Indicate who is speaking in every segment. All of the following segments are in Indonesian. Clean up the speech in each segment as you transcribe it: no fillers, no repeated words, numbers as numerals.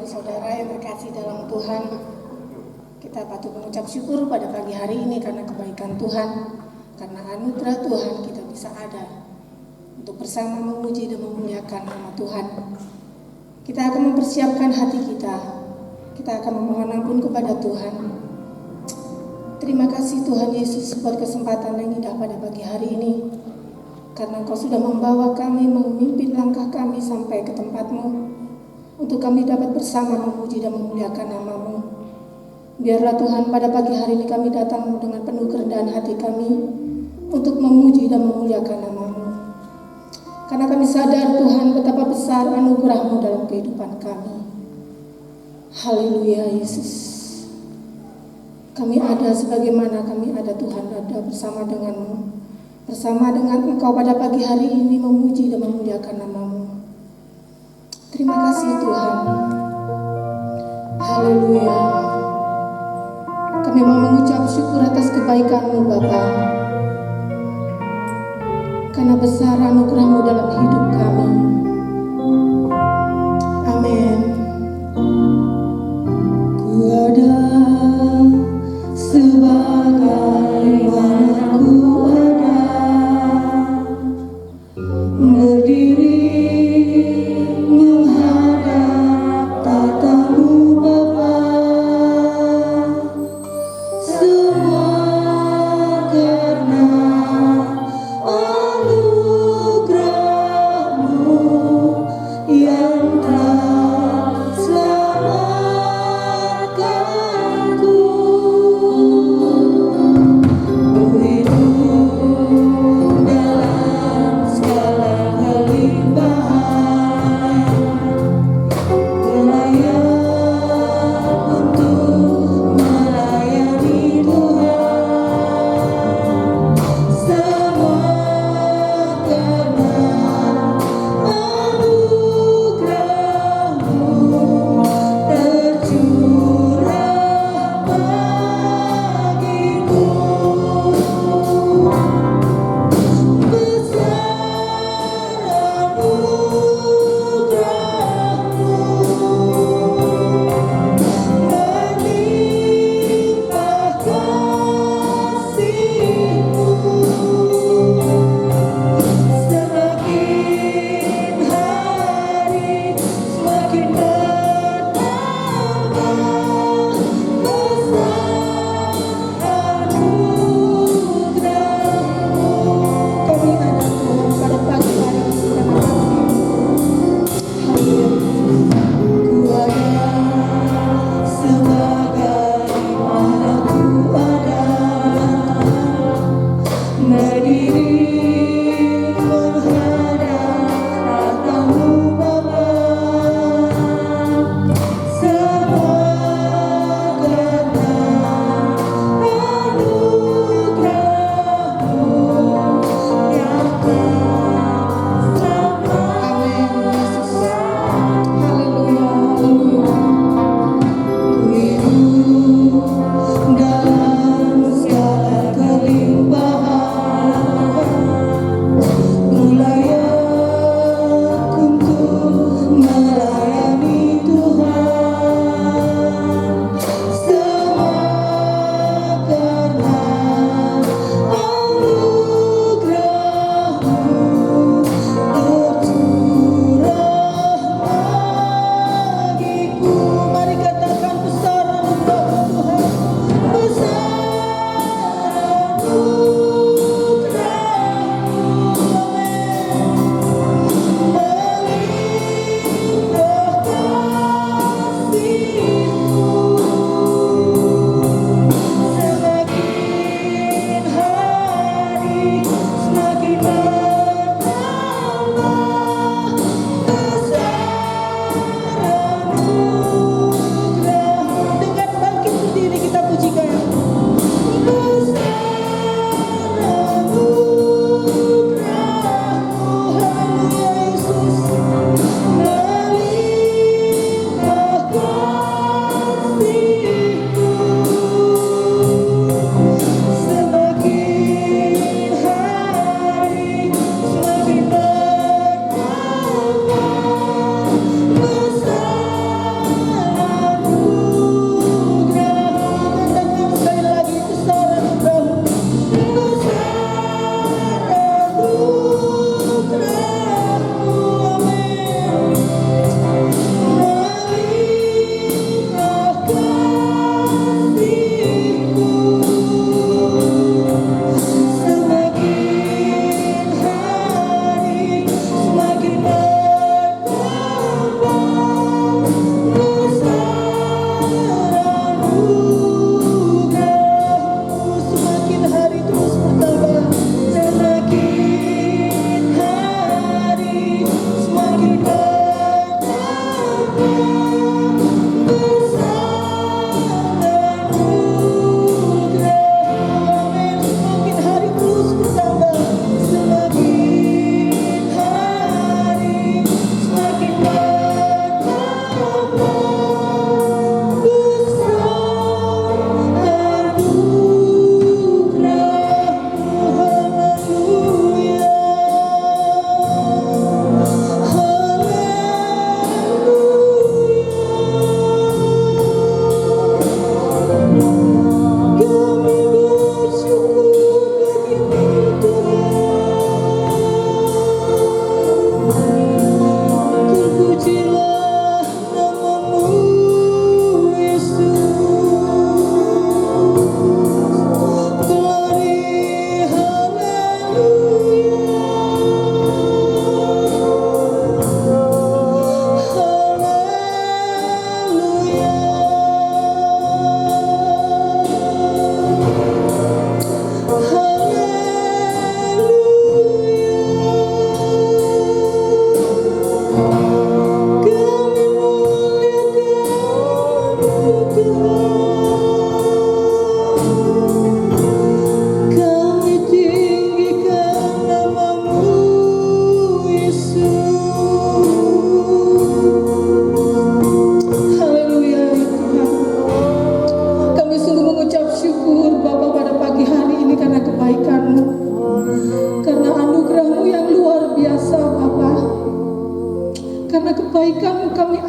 Speaker 1: saudara yang terkasih dalam Tuhan, kita patut mengucap syukur pada pagi hari ini karena kebaikan Tuhan, karena anugerah Tuhan kita bisa ada untuk bersama memuji dan memuliakan nama Tuhan. Kita akan mempersiapkan hati kita akan memohon ampun kepada Tuhan. Terima kasih Tuhan Yesus buat kesempatan yang indah pada pagi hari ini, karena Engkau sudah membawa kami, memimpin langkah kami sampai ke tempat-Mu, untuk kami dapat bersama memuji dan memuliakan nama-Mu. Biarlah Tuhan pada pagi hari ini kami datang dengan penuh kerendahan hati kami untuk memuji dan memuliakan nama-Mu. Karena kami sadar Tuhan betapa besar anugerah-Mu dalam kehidupan kami. Haleluya Yesus. Kami ada sebagaimana kami ada Tuhan, ada bersama dengan-Mu. Bersama dengan Engkau pada pagi hari ini memuji dan memuliakan nama-Mu. Terima kasih Tuhan. Haleluya. Kami mau mengucap syukur atas kebaikan-Mu Bapa, karena besar anugerah-Mu dalam hidup kami. Amin. Ku ada sebagaimana ku ada, berdiri menghadap tatamu Bapa, semua karena anugerah-Mu yang telah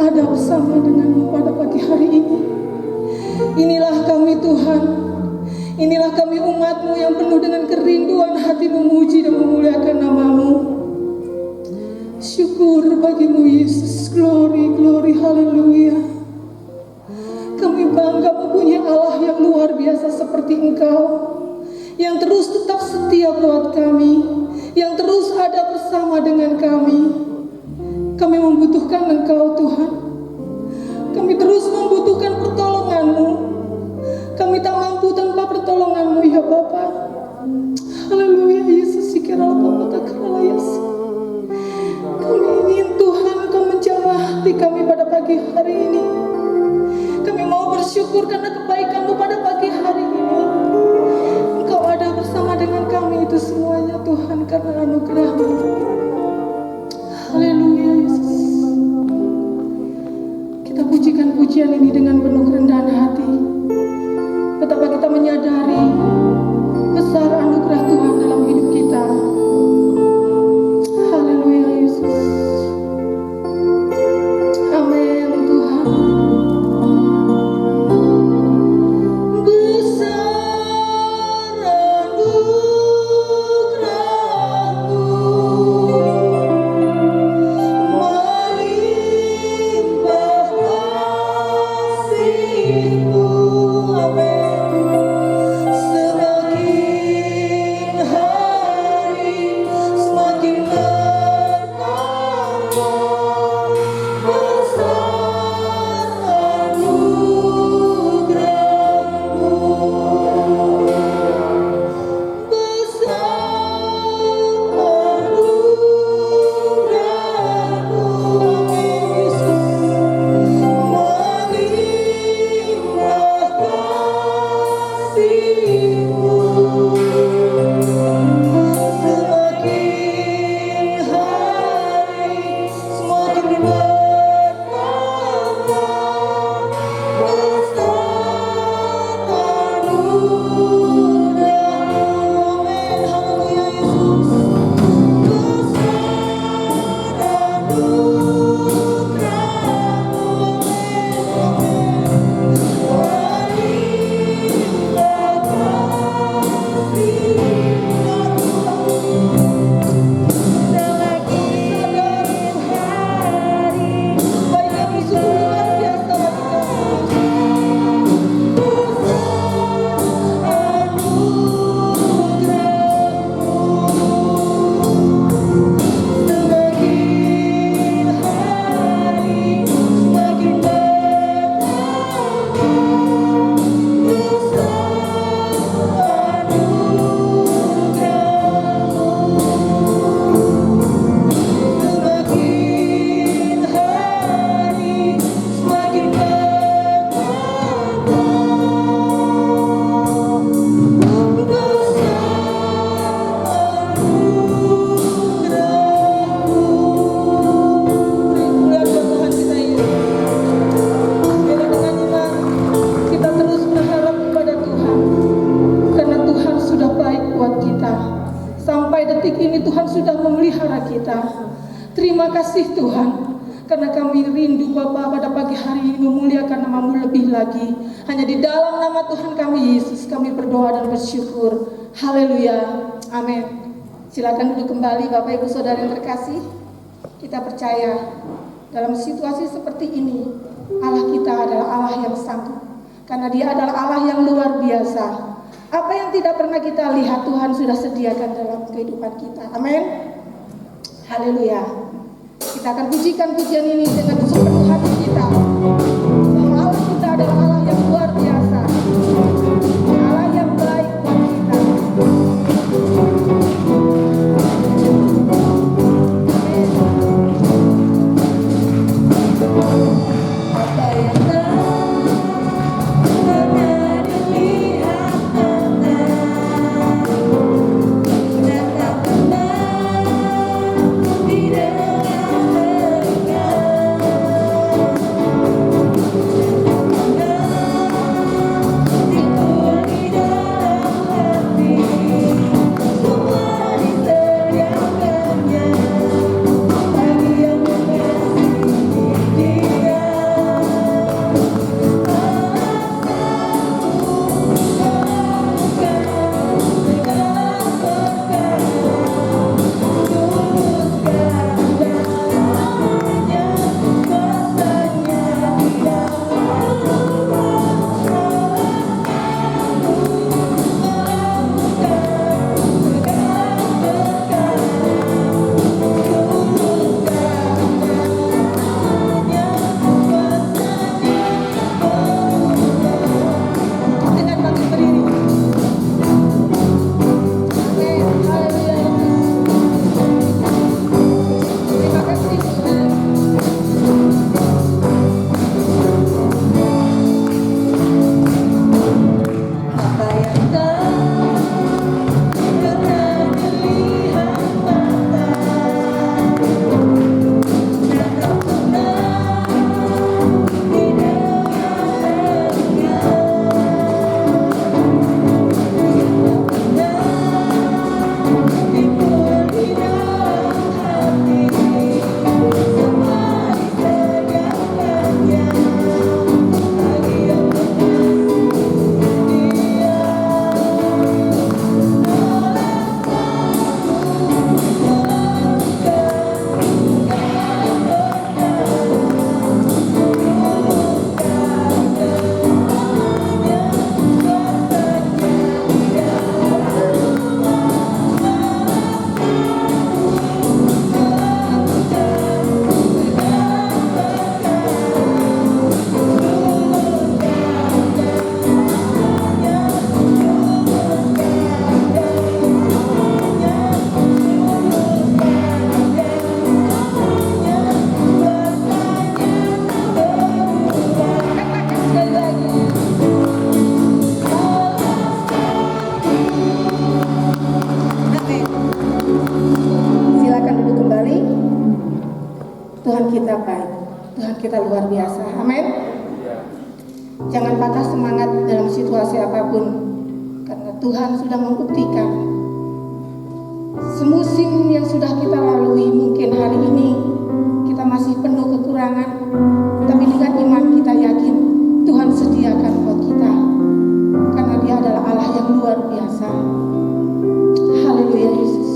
Speaker 1: ada bersama denganmu pada pagi hari ini. Inilah kami Tuhan, inilah kami umat-Mu yang penuh dengan kerinduan hati memuji dan memuliakan nama-Mu. Syukur bagimu Yesus, glory, glory, haleluya. Kami bangga mempunyai Allah yang luar biasa seperti Engkau, yang terus tetap setia buat kami, yang terus ada bersama dengan kami. Kami membutuhkan Engkau Tuhan. Kami terus membutuhkan pertolongan-Mu. Kami tak mampu tanpa pertolongan-Mu ya Bapa. Haleluya Yesus, dikiralah Bapa tak kalah Yesus. Kami ingin Tuhan Engkau menjamah hati kami pada pagi hari ini. Kami mau bersyukur karena kebaikan-Mu pada pagi hari ini. Engkau ada bersama dengan kami itu semuanya Tuhan karena anugerah-Mu. Haleluya Yesus. Kita pujikan pujian ini dengan penuh kerendahan hati. Betapa kita menyadari besar anugerah Tuhan dalam hidup kita. Haleluya Yesus. Amin Tuhan. Terima kasih Tuhan, karena kami rindu Bapa pada pagi hari ini memuliakan nama-Mu lebih lagi. Hanya di dalam nama Tuhan kami Yesus kami berdoa dan bersyukur. Haleluya, amin. Silakan duduk kembali Bapak Ibu Saudara yang terkasih. Kita percaya dalam situasi seperti ini Allah kita adalah Allah yang sanggup, karena Dia adalah Allah yang luar biasa. Apa yang tidak pernah kita lihat Tuhan sudah sediakan dalam kehidupan kita. Amin. Haleluya. Kita akan pujikan pujian ini dengan sepenuh hati kita, bahwa Allah kita adalah Allah yang luar biasa, Allah yang baik buat kita. Apa yang kita luar biasa. Amin. Jangan patah semangat dalam situasi apapun, karena Tuhan sudah membuktikan. Semusim yang sudah kita lalui, mungkin hari ini kita masih penuh kekurangan, tapi dengan iman kita yakin Tuhan sediakan buat kita, karena Dia adalah Allah yang luar biasa. Haleluya Yesus.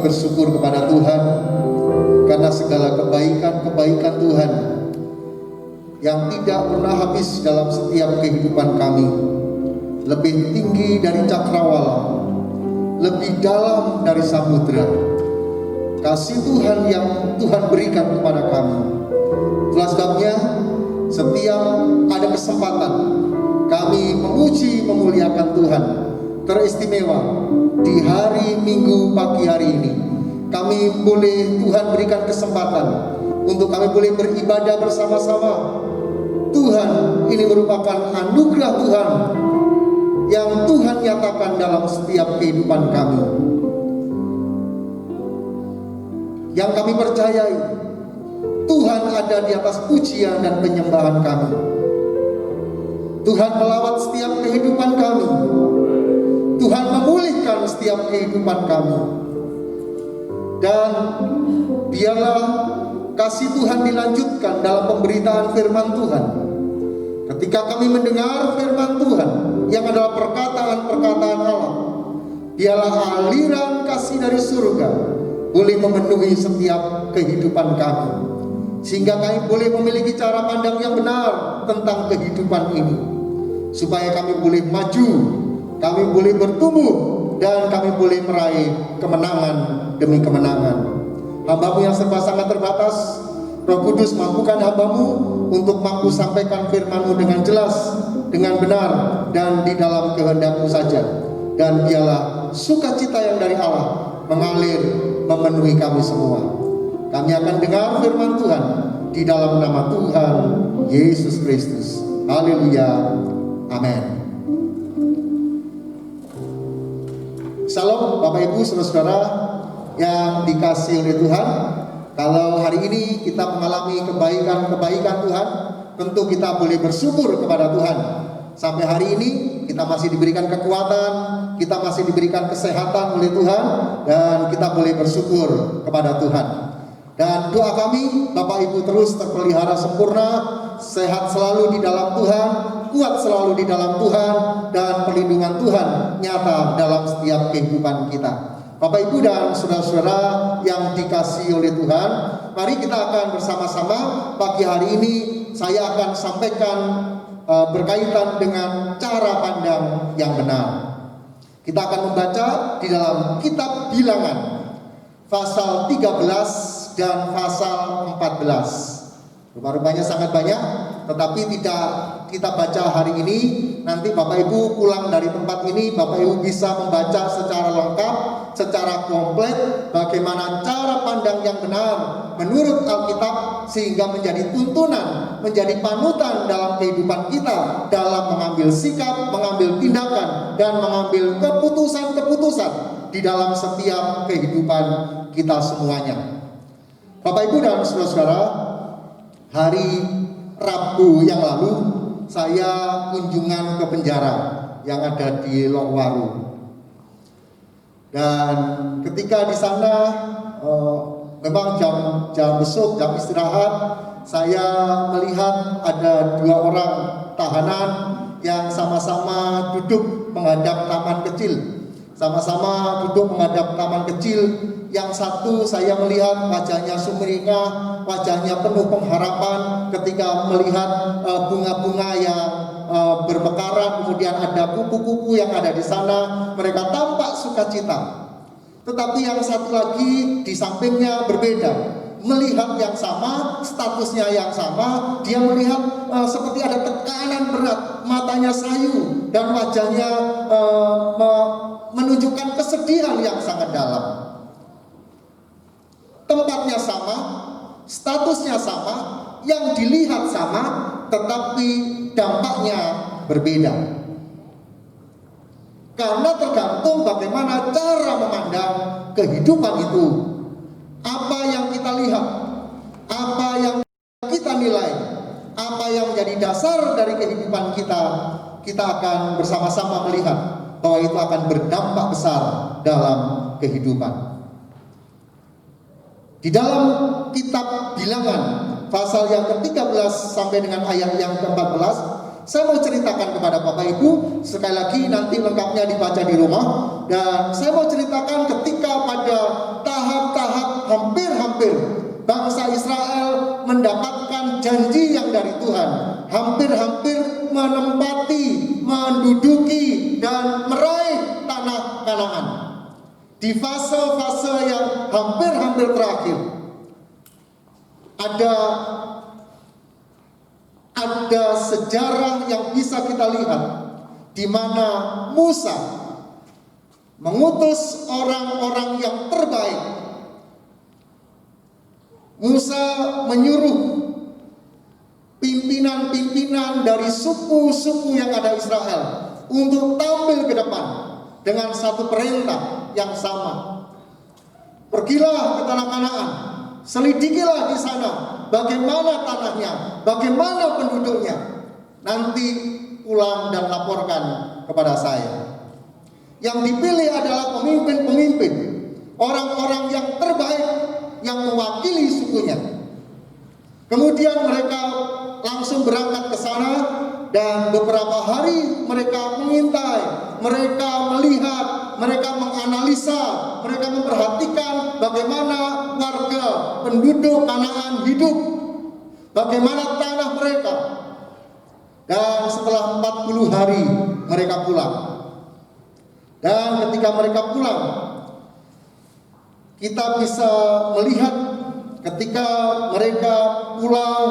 Speaker 2: bersyukur kepada Tuhan karena segala kebaikan-kebaikan Tuhan yang tidak pernah habis dalam setiap kehidupan kami, lebih tinggi dari cakrawala, lebih dalam dari samudra. Kasih Tuhan yang Tuhan berikan kepada kami. Itulah sebabnya setiap ada kesempatan kami memuji memuliakan Tuhan. Teristimewa di hari Minggu pagi hari ini kami boleh Tuhan berikan kesempatan untuk kami boleh beribadah bersama-sama. Tuhan, ini merupakan anugerah Tuhan yang Tuhan nyatakan dalam setiap kehidupan kami. Yang kami percayai, Tuhan ada di atas pujian dan penyembahan kami. Tuhan melawat setiap kehidupan kami. Tuhan memulihkan setiap kehidupan kami. Dan biarlah kasih Tuhan dilanjutkan dalam pemberitaan firman Tuhan. Ketika kami mendengar firman Tuhan yang adalah perkataan-perkataan Allah, biarlah aliran kasih dari surga boleh memenuhi setiap kehidupan kami, sehingga kami boleh memiliki cara pandang yang benar tentang kehidupan ini, supaya kami boleh maju kami boleh bertumbuh, dan kami boleh meraih kemenangan demi kemenangan. Hamba-Mu yang serba sangat terbatas, Roh Kudus mampukan hamba-Mu untuk mampu sampaikan firman-Mu dengan jelas, dengan benar, dan di dalam kehendak-Mu saja. Dan biarlah sukacita yang dari Allah mengalir memenuhi kami semua. Kami akan dengar firman Tuhan di dalam nama Tuhan Yesus Kristus. Haleluya. Amin. Salam Bapak Ibu saudara-saudara yang dikasihi oleh Tuhan. Kalau hari ini kita mengalami kebaikan-kebaikan Tuhan, tentu kita boleh bersyukur kepada Tuhan. Sampai hari ini kita masih diberikan kekuatan, kita masih diberikan kesehatan oleh Tuhan, dan kita boleh bersyukur kepada Tuhan. Dan doa kami, Bapak Ibu terus terpelihara sempurna, sehat selalu di dalam Tuhan, kuat selalu di dalam Tuhan, dan perlindungan Tuhan nyata dalam setiap kehidupan kita. Bapak Ibu dan saudara-saudara yang dikasihi oleh Tuhan, mari kita akan bersama-sama pagi hari ini saya akan sampaikan berkaitan dengan cara pandang yang benar. Kita akan membaca di dalam kitab Bilangan pasal 13 dan pasal 14. Rupanya sangat banyak, tetapi tidak kita baca hari ini. Nanti Bapak Ibu pulang dari tempat ini, Bapak Ibu bisa membaca secara lengkap, secara komplit bagaimana cara pandang yang benar menurut Alkitab, sehingga menjadi tuntunan, menjadi panutan dalam kehidupan kita dalam mengambil sikap, mengambil tindakan, dan mengambil keputusan-keputusan di dalam setiap kehidupan kita semuanya. Bapak Ibu dan saudara-saudara, hari Rabu yang lalu saya kunjungan ke penjara yang ada di Lokwaru. Dan ketika di sana memang jam besuk, jam istirahat, saya melihat ada 2 orang tahanan yang sama-sama duduk menghadap taman kecil. Sama-sama duduk menghadap taman kecil. Yang satu saya melihat wajahnya sumringah, wajahnya penuh pengharapan ketika melihat bunga-bunga yang bermekaran, kemudian ada kupu-kupu yang ada di sana, mereka tampak sukacita. Tetapi yang satu lagi di sampingnya berbeda, melihat yang sama, statusnya yang sama, dia melihat seperti ada tekanan berat, matanya sayu, dan wajahnya menunjukkan kesedihan yang sangat dalam. Tempatnya sama, statusnya sama, yang dilihat sama, tetapi dampaknya berbeda. Karena tergantung bagaimana cara memandang kehidupan itu. Apa yang kita lihat, apa yang kita nilai, apa yang menjadi dasar dari kehidupan kita, kita akan bersama-sama melihat bahwa itu akan berdampak besar dalam kehidupan. Di dalam kitab Bilangan pasal yang ke-13 sampai dengan ayat yang ke-14, saya mau ceritakan kepada Bapak Ibu, sekali lagi nanti lengkapnya dibaca di rumah. Dan saya mau ceritakan ketika pada tahap-tahap hampir-hampir bangsa Israel mendapatkan janji yang dari Tuhan, hampir-hampir menempati, menduduki, dan meraih tanah Kanaan. Di fase-fase yang hampir-hampir terakhir, ada sejarah yang bisa kita lihat di mana Musa mengutus orang-orang yang terbaik. Musa menyuruh pimpinan-pimpinan dari suku-suku yang ada Israel untuk tampil ke depan dengan satu perintah yang sama. Pergilah ke tanah Kanaan, selidikilah di sana bagaimana tanahnya, bagaimana penduduknya. Nanti pulang dan laporkan kepada saya. Yang dipilih adalah pemimpin-pemimpin, orang-orang yang terbaik yang mewakili sukunya. Kemudian mereka langsung berangkat ke sana, dan beberapa hari mereka mengintai, mereka melihat, mereka menganalisa, mereka memperhatikan bagaimana warga penduduk Kanaan hidup, bagaimana tanah mereka. Dan setelah 40 hari mereka pulang. Dan ketika mereka pulang, kita bisa melihat ketika mereka pulang,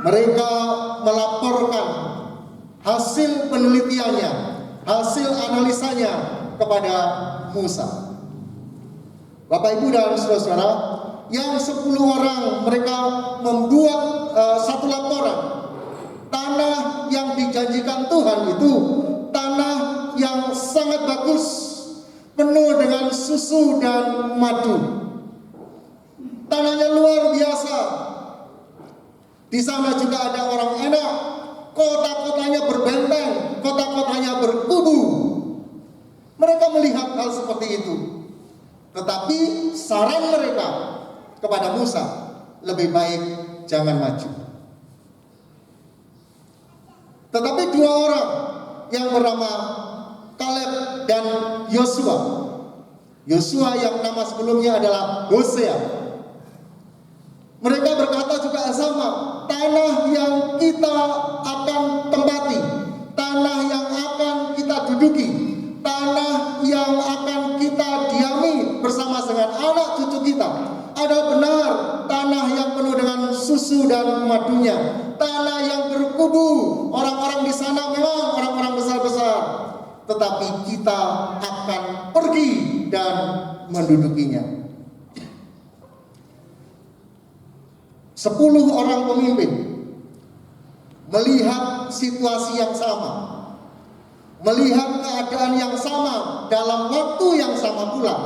Speaker 2: mereka melaporkan hasil penelitiannya, hasil analisanya kepada Musa. Bapak, Ibu, dan saudara-saudara, yang 10 orang mereka membuat satu laporan. Tanah yang dijanjikan Tuhan itu tanah yang sangat bagus, penuh dengan susu dan madu. Tanahnya luar biasa. Di sana juga ada orang enak. Kota-kotanya berbenteng, kota-kotanya berkubu. Mereka melihat hal seperti itu. Tetapi saran mereka kepada Musa, lebih baik jangan maju. Tetapi 2 orang yang bernama Kaleb dan Yosua. Yosua yang nama sebelumnya adalah Hosea. Mereka berkata juga sama, tanah yang kita akan tempati, tanah yang akan kita duduki, tanah yang akan kita diami bersama dengan anak cucu kita adalah benar tanah yang penuh dengan susu dan madunya, tanah yang berkubu. Orang-orang di sana memang orang-orang besar-besar, tetapi kita akan pergi dan mendudukinya. 10 orang pemimpin melihat situasi yang sama, melihat keadaan yang sama dalam waktu yang sama pula,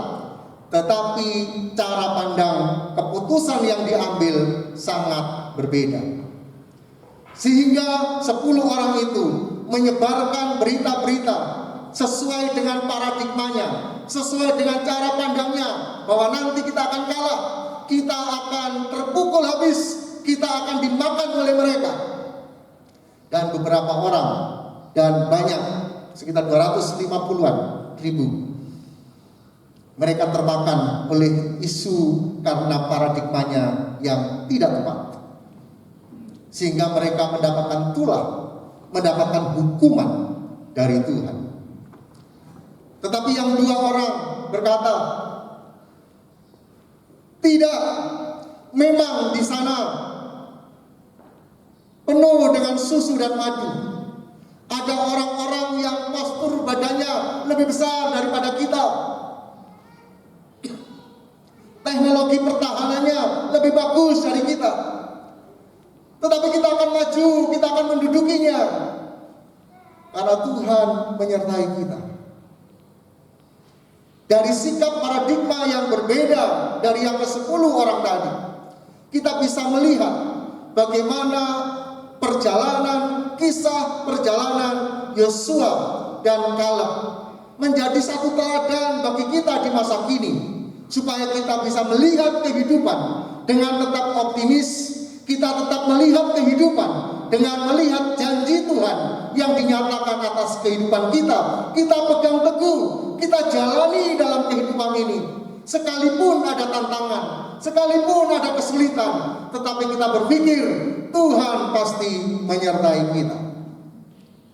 Speaker 2: tetapi cara pandang keputusan yang diambil sangat berbeda. Sehingga 10 orang itu menyebarkan berita-berita sesuai dengan paradigmanya, sesuai dengan cara pandangnya, bahwa nanti kita akan kalah, kita akan terpukul habis, kita akan dimakan oleh mereka. Dan beberapa orang, dan banyak, sekitar 250-an ribu, mereka termakan oleh isu karena paradigmanya yang tidak tepat, sehingga mereka mendapatkan tulah, mendapatkan hukuman dari Tuhan. Tetapi yang 2 orang berkata, tidak, memang di sana penuh dengan susu dan madu. Ada orang-orang yang postur badannya lebih besar daripada kita, teknologi pertahanannya lebih bagus dari kita, tetapi kita akan maju, kita akan mendudukinya, karena Tuhan menyertai kita. Dari sikap paradigma yang berbeda dari yang ke-10 orang tadi, kita bisa melihat bagaimana kisah perjalanan Yosua dan Kaleb menjadi satu teladan bagi kita di masa kini, supaya kita bisa melihat kehidupan dengan tetap optimis, kita tetap melihat kehidupan dengan melihat janji Tuhan yang dinyatakan atas kehidupan kita. Kita pegang teguh, kita jalani dalam kehidupan ini. Sekalipun ada tantangan, sekalipun ada kesulitan, tetapi kita berpikir Tuhan pasti menyertai kita.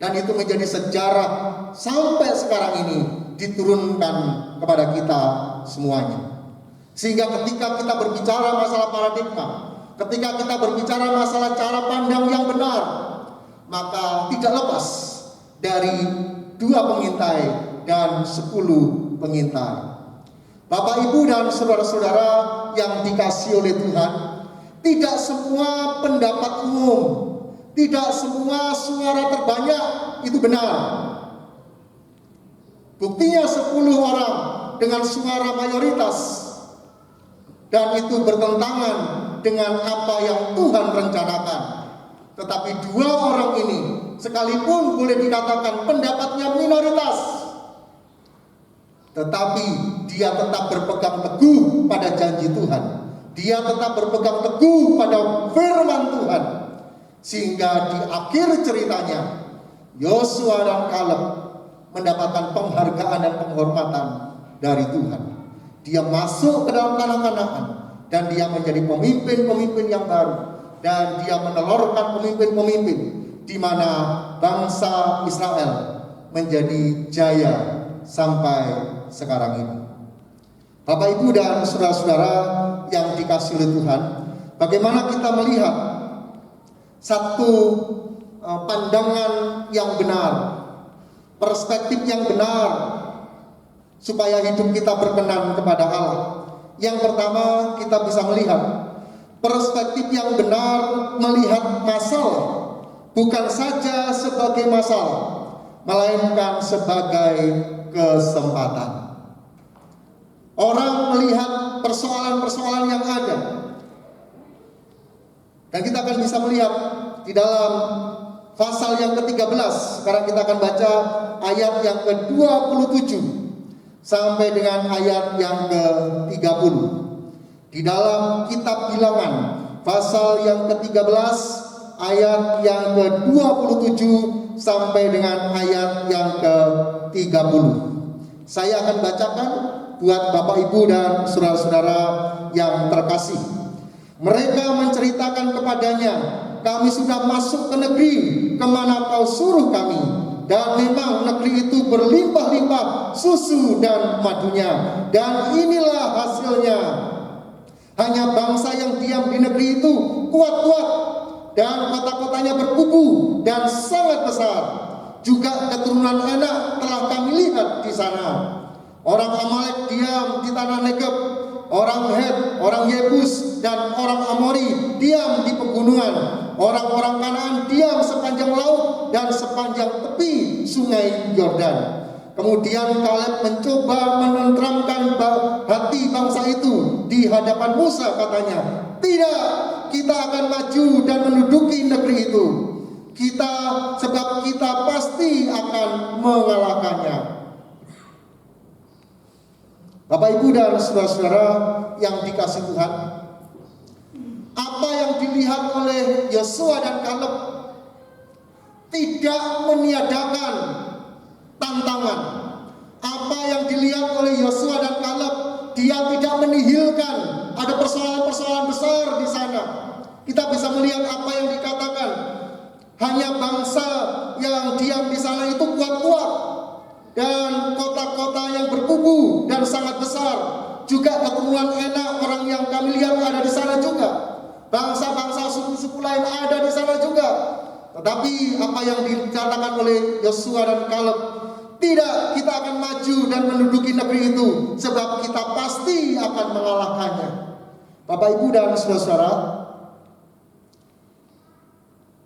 Speaker 2: Dan itu menjadi sejarah sampai sekarang ini diturunkan kepada kita semuanya. Sehingga ketika kita berbicara masalah paradigma, ketika kita berbicara masalah cara pandang yang benar, maka tidak lepas dari 2 pengintai dan 10 pengintai. Bapak, Ibu, dan saudara-saudara yang dikasihi oleh Tuhan, tidak semua pendapat umum, tidak semua suara terbanyak itu benar. Buktinya 10 orang dengan suara mayoritas, dan itu bertentangan dengan apa yang Tuhan rencanakan. Tetapi 2 orang ini, sekalipun boleh dikatakan pendapatnya minoritas, tetapi dia tetap berpegang teguh pada janji Tuhan. Dia tetap berpegang teguh pada firman Tuhan. Sehingga di akhir ceritanya, Yosua dan Kaleb mendapatkan penghargaan dan penghormatan dari Tuhan. Dia masuk ke dalam tanah Kanaan, dan dia menjadi pemimpin-pemimpin yang baru. Dan dia menelurkan pemimpin-pemimpin, di mana bangsa Israel menjadi jaya sampai sekarang ini. Bapak, Ibu, dan saudara-saudara yang dikasihi oleh Tuhan, bagaimana kita melihat satu pandangan yang benar, perspektif yang benar, supaya hidup kita berkenan kepada Allah. Yang pertama, kita bisa melihat perspektif yang benar, melihat masalah bukan saja sebagai masalah, melainkan sebagai kesempatan. Orang melihat persoalan-persoalan yang ada, dan kita akan bisa melihat di dalam pasal yang ke-13. Sekarang kita akan baca ayat yang ke-27 sampai dengan ayat yang ke-30. Di dalam kitab Bilangan pasal yang ke-13 ayat yang ke-27 sampai dengan ayat yang ke-30. Saya akan bacakan buat Bapak, Ibu, dan saudara-saudara yang terkasih. Mereka menceritakan kepadanya, kami sudah masuk ke negeri kemana kau suruh kami, dan memang negeri itu berlimpah-limpah susu dan madunya, dan inilah hasilnya. Hanya bangsa yang diam di negeri itu kuat-kuat, dan kota-kotanya berkubu dan sangat besar. Juga keturunan Anak telah kami lihat di sana. Orang Amalek diam di tanah Negeb, orang Het, orang Yebus, dan orang Amori diam di pegunungan. Orang-orang Kanaan diam sepanjang laut dan sepanjang tepi sungai Yordan. Kemudian Kaleb mencoba menenteramkan hati bangsa itu di hadapan Musa, katanya, tidak, kita akan maju dan menduduki negeri itu. Sebab kita pasti akan mengalahkannya. Bapak, Ibu, dan saudara-saudara yang dikasihi Tuhan, apa yang dilihat oleh Yosua dan Kaleb tidak meniadakan tantangan. Apa yang dilihat oleh Yosua dan Kaleb, dia tidak menihilkan ada persoalan-persoalan besar di sana. Kita bisa melihat apa yang dikatakan, hanya bangsa yang diam di sana itu kuat-kuat, dan kota-kota yang berkubu dan sangat besar. Juga keturunan Enak, orang yang kami lihat ada di sana juga. Bangsa-bangsa suku-suku lain ada di sana juga. Tetapi apa yang dikatakan oleh Yosua dan Kaleb, tidak, kita akan maju dan menduduki negeri itu, sebab kita pasti akan mengalahkannya. Bapak, Ibu, dan saudara-saudara,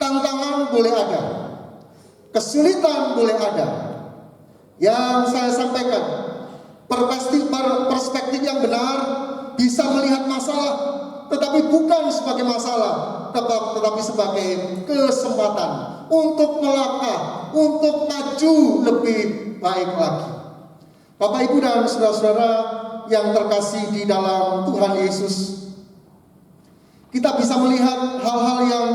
Speaker 2: tantangan boleh ada, kesulitan boleh ada. Yang saya sampaikan, perspektif yang benar bisa melihat masalah, tetapi bukan sebagai masalah, tetapi sebagai kesempatan untuk melangkah, untuk maju lebih baik lagi. Bapak, Ibu, dan saudara-saudara yang terkasih di dalam Tuhan Yesus, kita bisa melihat hal-hal yang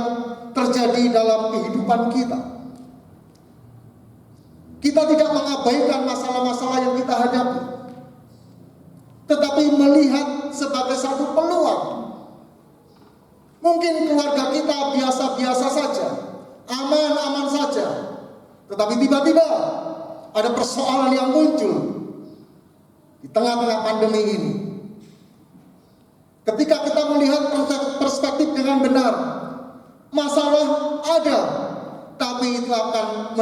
Speaker 2: terjadi dalam kehidupan kita. Kita tidak mengabaikan masalah-masalah yang kita hadapi, tetapi melihat sebagai satu peluang. Mungkin keluarga kita biasa-biasa saja, aman-aman saja, tetapi tiba-tiba ada persoalan yang muncul di tengah-tengah pandemi ini. Ketika kita melihat perspektif dengan benar, masalah ada, tapi itu akan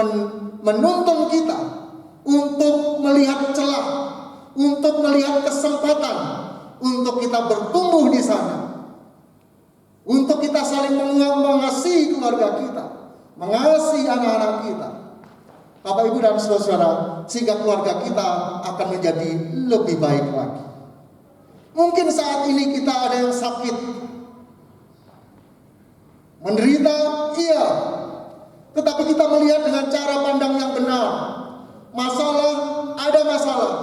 Speaker 2: menuntun kita untuk melihat celah, untuk melihat kesempatan, untuk kita bertumbuh di sana, untuk kita saling mengasihi keluarga kita, mengasihi anak-anak kita, Bapak, Ibu, dan saudara-saudara, sehingga keluarga kita akan menjadi lebih baik lagi. Mungkin saat ini kita ada yang sakit, menderita, iya, tetapi kita melihat dengan cara pandang yang benar. Masalah, ada masalah,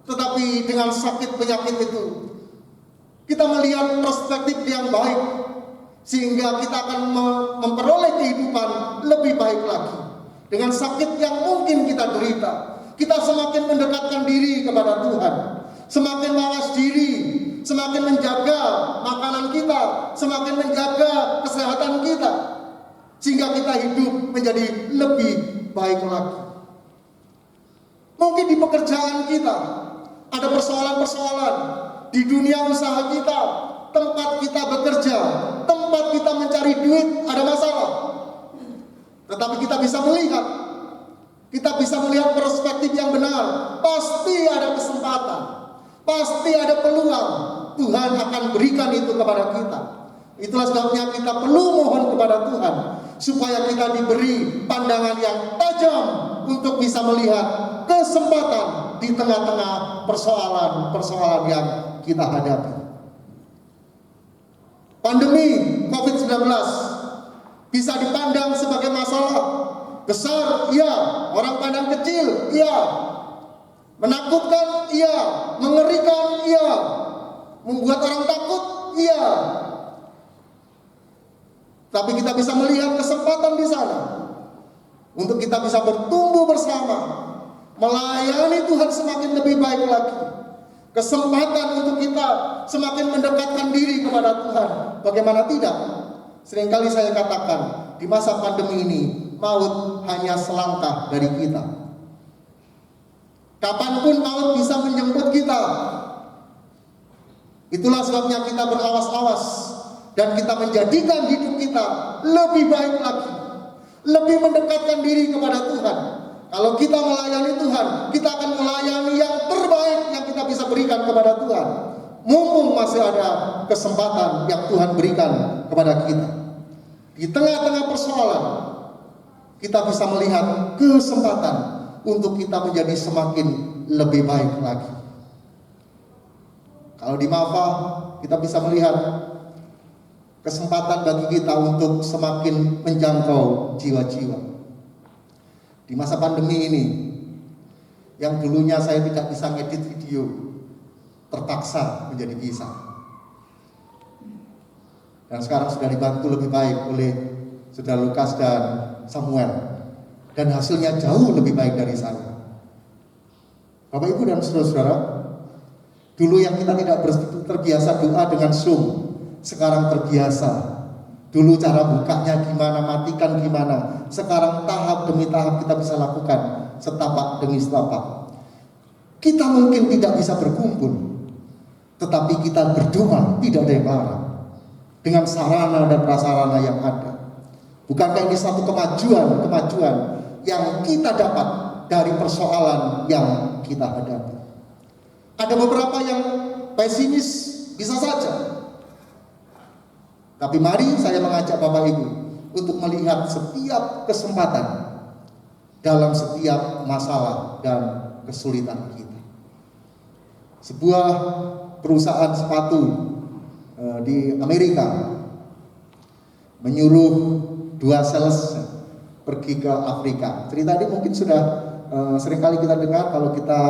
Speaker 2: tetapi dengan sakit penyakit itu kita melihat perspektif yang baik, sehingga kita akan memperoleh kehidupan lebih baik lagi. Dengan sakit yang mungkin kita derita, kita semakin mendekatkan diri kepada Tuhan, semakin mawas diri, semakin menjaga makanan kita, semakin menjaga kesehatan kita, sehingga kita hidup menjadi lebih baik lagi. Mungkin di pekerjaan kita ada persoalan-persoalan, di dunia usaha kita, tempat kita bekerja, tempat kita mencari duit ada masalah. Tetapi kita bisa melihat perspektif yang benar. Pasti ada kesempatan, pasti ada peluang. Tuhan akan berikan itu kepada kita. Itulah sebabnya kita perlu mohon kepada Tuhan supaya kita diberi pandangan yang tajam untuk bisa melihat kesempatan di tengah-tengah persoalan-persoalan yang kita hadapi. Pandemi COVID-19 bisa dipandang sebagai masalah besar, iya. Orang pandang kecil, iya. Menakutkan, iya. Mengerikan, iya. Membuat orang takut, iya. Tapi kita bisa melihat kesempatan di sana untuk kita bisa bertumbuh bersama, melayani Tuhan semakin lebih baik lagi. Kesempatan untuk kita semakin mendekatkan diri kepada Tuhan. Bagaimana tidak? Seringkali saya katakan, di masa pandemi ini, maut hanya selangkah dari kita. Kapanpun maut bisa menjemput kita. Itulah sebabnya kita berawas-awas dan kita menjadikan hidup kita lebih baik lagi, lebih mendekatkan diri kepada Tuhan. Kalau kita melayani Tuhan, kita akan melayani yang terbaik yang kita bisa berikan kepada Tuhan. Mumpung masih ada kesempatan yang Tuhan berikan kepada kita. Di tengah-tengah persoalan, kita bisa melihat kesempatan untuk kita menjadi semakin lebih baik lagi. Kalau di Mafa, kita bisa melihat kesempatan bagi kita untuk semakin menjangkau jiwa-jiwa. Di masa pandemi ini, yang dulunya saya tidak bisa ngedit video, terpaksa menjadi bisa. Dan sekarang sudah dibantu lebih baik oleh Saudara Lukas dan Samuel. Dan hasilnya jauh lebih baik dari saya. Bapak Ibu dan saudara-saudara, dulu yang kita tidak terbiasa doa dengan Zoom, sekarang terbiasa. Dulu cara bukanya gimana, matikan gimana. Sekarang tahap demi tahap kita bisa lakukan, setapak demi setapak. Kita mungkin tidak bisa berkumpul, tetapi kita berdoa tidak ada yang larang. Dengan sarana dan prasarana yang ada. Bukankah ini satu kemajuan yang kita dapat dari persoalan yang kita hadapi. Ada beberapa yang pesimis, bisa saja. Tapi mari saya mengajak Bapak Ibu untuk melihat setiap kesempatan dalam setiap masalah dan kesulitan kita. Sebuah perusahaan sepatu di Amerika menyuruh 2 sales pergi ke Afrika. Cerita ini mungkin sudah seringkali kita dengar kalau kita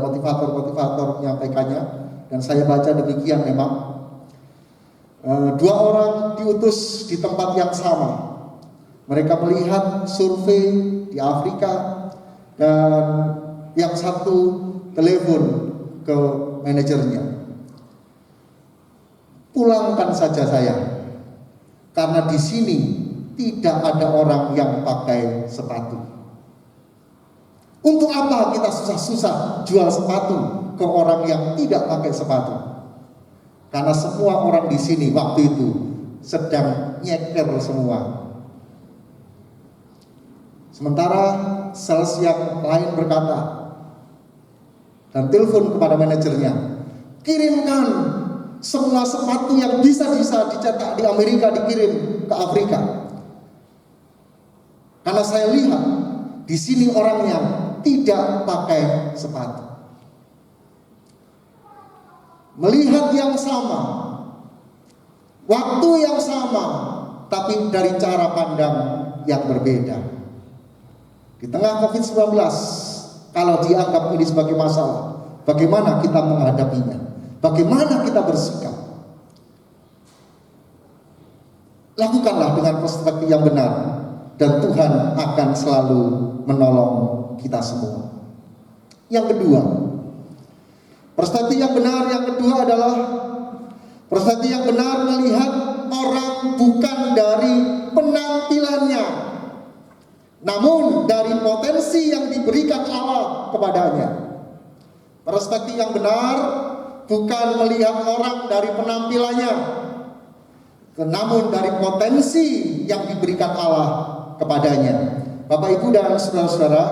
Speaker 2: motivator-motivator menyampaikannya, dan saya baca demikian memang. 2 orang diutus di tempat yang sama. Mereka melihat survei di Afrika, dan yang satu telepon ke manajernya, pulangkan saja saya, karena di sini tidak ada orang yang pakai sepatu. Untuk apa kita susah-susah jual sepatu ke orang yang tidak pakai sepatu? Karena semua orang di sini waktu itu sedang nyeker semua. Sementara sales yang lain berkata dan telepon kepada manajernya, kirimkan semua sepatu yang bisa dicetak di Amerika, dikirim ke Afrika. Karena saya lihat di sini orangnya tidak pakai sepatu. Melihat yang sama, waktu yang sama, tapi dari cara pandang yang berbeda. Di tengah COVID-19, kalau dianggap ini sebagai masalah, bagaimana kita menghadapinya? Bagaimana kita bersikap? Lakukanlah dengan perspektif yang benar, dan Tuhan akan selalu menolong kita semua. Yang kedua, perspektif yang benar yang kedua adalah perspektif yang benar melihat orang bukan dari penampilannya, namun dari potensi yang diberikan Allah kepada kepadanya. Perspektif yang benar bukan melihat orang dari penampilannya, namun dari potensi yang diberikan Allah kepadanya. Bapak, Ibu, dan saudara-saudara,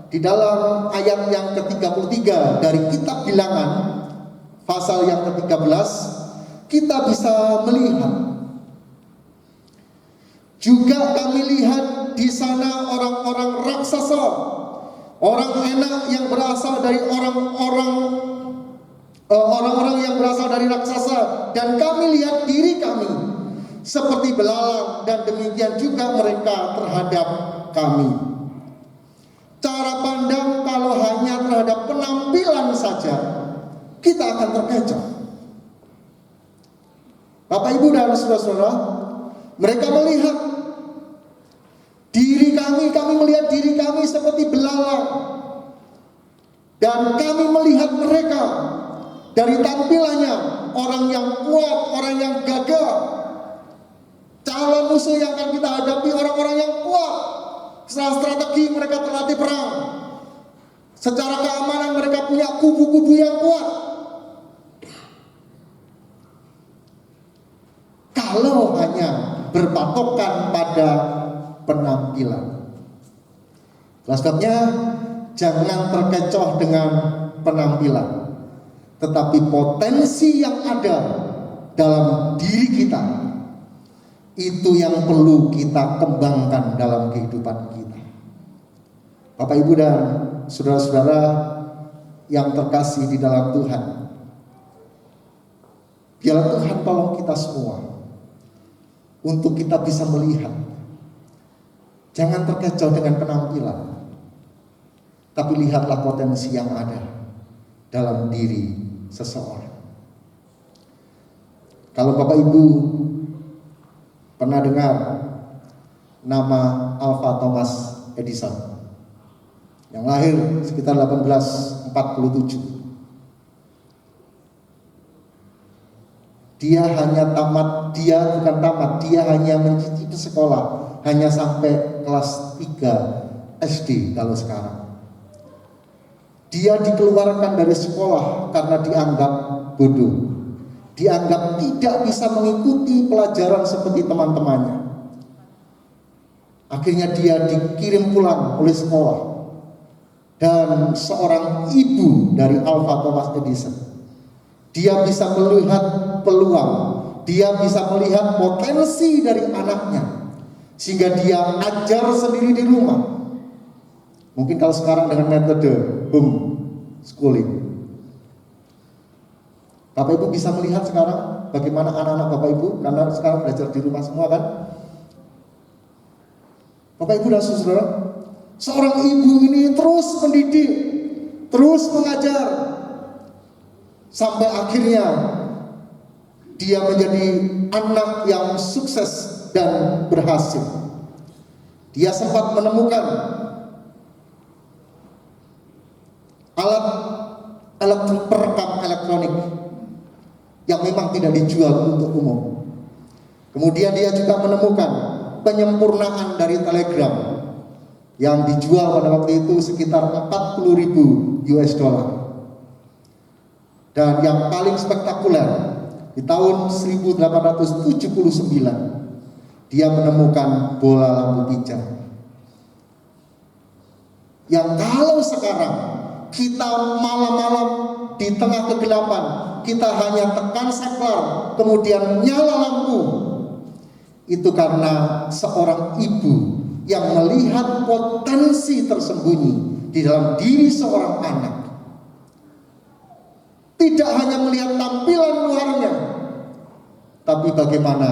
Speaker 2: di dalam ayat yang ke-33 dari kitab Bilangan pasal yang ke-13, kita bisa melihat juga kami lihat di sana orang-orang raksasa, orang enak yang berasal dari orang-orang yang berasal dari raksasa, dan kami lihat diri kami seperti belalang, dan demikian juga mereka terhadap kami. Cara pandang kalau hanya terhadap penampilan saja, kita akan terkecoh. Bapak, Ibu, dan saudara-saudara, mereka melihat diri kami melihat diri kami seperti belalang, dan kami melihat mereka dari tampilannya orang yang kuat, orang yang gagah. Calon musuh yang akan kita hadapi orang-orang yang kuat. Secara strategi mereka terlatih perang. Secara keamanan mereka punya kubu-kubu yang kuat. Kalau hanya berpatokan pada penampilan, oleh sebabnya jangan terkecoh dengan penampilan, tetapi potensi yang ada dalam diri kita, itu yang perlu kita kembangkan dalam kehidupan kita. Bapak, Ibu, dan saudara-saudara yang terkasih di dalam Tuhan, biarlah Tuhan tolong kita semua untuk kita bisa melihat, jangan terkecoh dengan penampilan, tapi lihatlah potensi yang ada dalam diri seseorang. Kalau Bapak, Ibu pernah dengar nama Alva Thomas Edison yang lahir sekitar 1847. Dia hanya mencicipi sekolah hanya sampai kelas 3 SD kalau sekarang. Dia dikeluarkan dari sekolah karena dianggap bodoh, dianggap tidak bisa mengikuti pelajaran seperti teman-temannya. Akhirnya dia dikirim pulang oleh sekolah, dan seorang ibu dari Alva Thomas Edison, dia bisa melihat peluang, dia bisa melihat potensi dari anaknya, sehingga dia ajar sendiri di rumah. Mungkin kalau sekarang dengan metode home schooling. Bapak, Ibu bisa melihat sekarang bagaimana anak-anak Bapak, Ibu, karena sekarang belajar di rumah semua kan. Bapak, Ibu, dan saudara, seorang ibu ini terus mendidik, terus mengajar, sampai akhirnya dia menjadi anak yang sukses dan berhasil. Dia sempat menemukan alat perekam elektronik yang memang tidak dijual untuk umum. Kemudian dia juga menemukan penyempurnaan dari telegram yang dijual pada waktu itu sekitar 40.000 US dollar. Dan yang paling spektakuler, di tahun 1879 dia menemukan bola lampu pijar. Yang kalau sekarang kita malam-malam di tengah kegelapan, kita hanya tekan saklar, kemudian nyala lampu. Itu karena seorang ibu yang melihat potensi tersembunyi di dalam diri seorang anak. Tidak hanya melihat tampilan luarnya, tapi bagaimana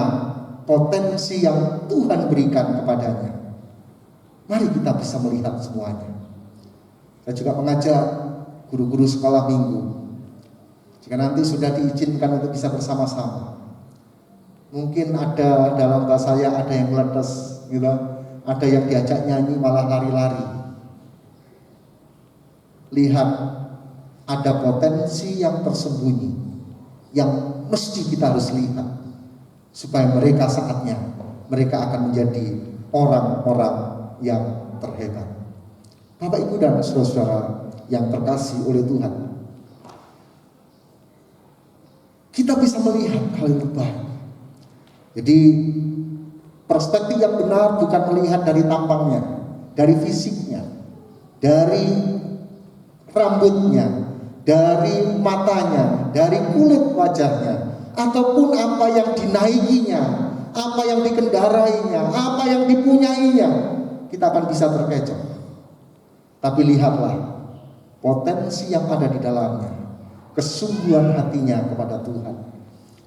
Speaker 2: potensi yang Tuhan berikan kepadanya. Mari kita bisa melihat semuanya. Saya juga mengajak guru-guru sekolah minggu, jika nanti sudah diizinkan untuk bisa bersama-sama, mungkin ada dalam bahasa saya ada yang meletes, gitu, ada yang diajak nyanyi malah lari-lari. Lihat, ada potensi yang tersembunyi yang mesti kita harus lihat, supaya mereka saatnya mereka akan menjadi orang-orang yang terhebat. Bapak, Ibu, dan saudara-saudara yang terkasih oleh Tuhan, kita bisa melihat hal yang terbaik. Jadi perspektif yang benar bukan melihat dari tampangnya, dari fisiknya, dari rambutnya, dari matanya, dari kulit wajahnya, ataupun apa yang dinaikinya, apa yang dikendarainya, apa yang dipunyainya. Kita akan bisa terkecoh. Tapi lihatlah potensi yang ada di dalamnya, kesungguhan hatinya kepada Tuhan.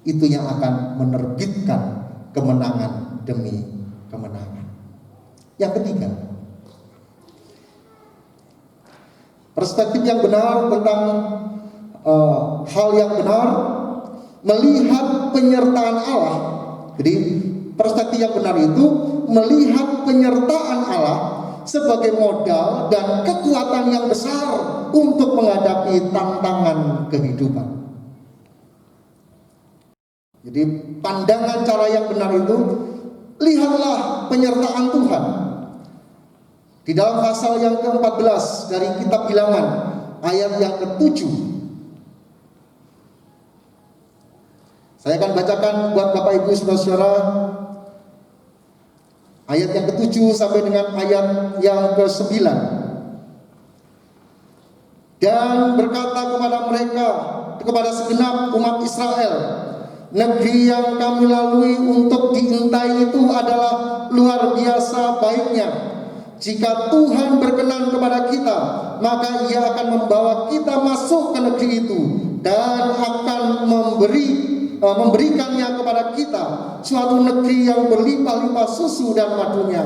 Speaker 2: Itu yang akan menerbitkan kemenangan demi kemenangan. Yang ketiga, perspektif yang benar tentang hal yang benar, melihat penyertaan Allah. Jadi perspektif yang benar itu melihat penyertaan Allah sebagai modal dan kekuatan yang besar untuk menghadapi tantangan kehidupan. Jadi pandangan cara yang benar itu, lihatlah penyertaan Tuhan. Di dalam pasal yang ke-14 dari kitab Bilangan, ayat yang ke-7. Saya akan bacakan buat Bapak Ibu Saudara-saudara, ayat yang ke-7 sampai dengan ayat yang ke-9. Dan berkata kepada mereka, kepada segenap umat Israel, negeri yang kami lalui untuk diintai itu adalah luar biasa baiknya. Jika Tuhan berkenan kepada kita, maka Ia akan membawa kita masuk ke negeri itu dan akan memberikannya kepada kita, suatu negeri yang berlimpah-limpah susu dan madunya.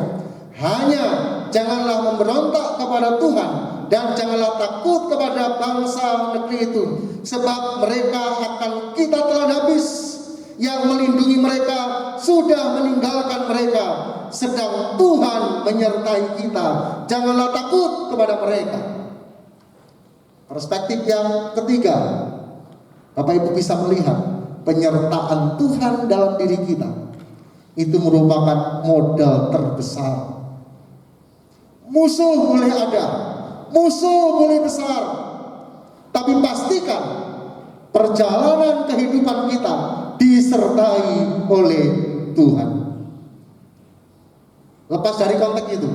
Speaker 2: Hanya janganlah memberontak kepada Tuhan dan janganlah takut kepada bangsa negeri itu, sebab mereka akan kita telan habis. Yang melindungi mereka sudah meninggalkan mereka, sedang Tuhan menyertai kita. Janganlah takut kepada mereka. Perspektif yang ketiga, Bapak Ibu bisa melihat penyertaan Tuhan dalam diri kita. Itu merupakan modal terbesar. Musuh boleh ada, musuh boleh besar, tapi pastikan perjalanan kehidupan kita disertai oleh Tuhan. Lepas dari konteks itu,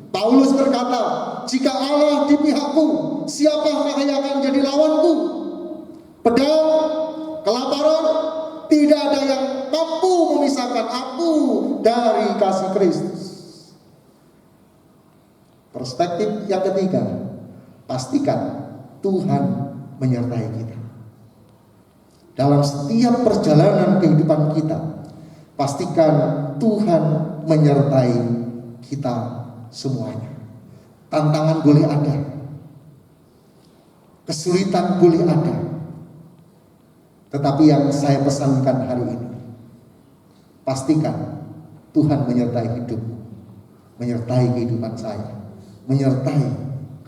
Speaker 2: Paulus berkata, jika Allah di pihakku, siapakah yang akan jadi lawanku? Pedang, kelaparan, tidak ada yang mampu memisahkan aku dari kasih Kristus. Perspektif yang ketiga, pastikan Tuhan menyertai kita. Dalam setiap perjalanan kehidupan kita, pastikan Tuhan menyertai kita semuanya. Tantangan boleh ada, kesulitan boleh ada, tetapi yang saya pesankan hari ini, pastikan Tuhan menyertai hidupmu, menyertai kehidupan saya, menyertai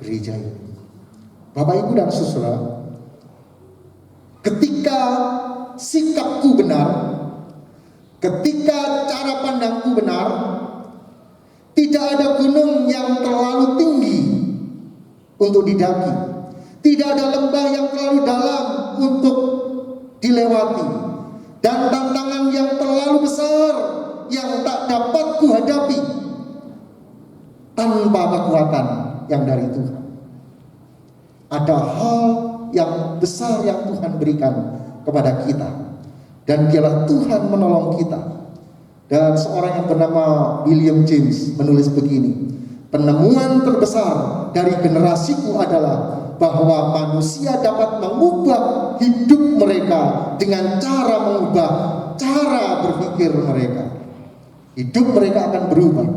Speaker 2: gereja ini. Bapak Ibu dan Saudara, ketika sikapku benar, ketika cara pandangku benar, tidak ada gunung yang terlalu tinggi untuk didaki, tidak ada lembah yang terlalu dalam untuk dilewati, dan tantangan yang terlalu besar yang tak dapat kuhadapi tanpa kekuatan yang dari Tuhan. Ada hal yang besar yang Tuhan berikan kepada kita, dan dialah Tuhan menolong kita. Dan seorang yang bernama William James menulis begini, penemuan terbesar dari generasiku adalah bahwa manusia dapat mengubah hidup mereka dengan cara mengubah cara berpikir mereka. Hidup mereka akan berubah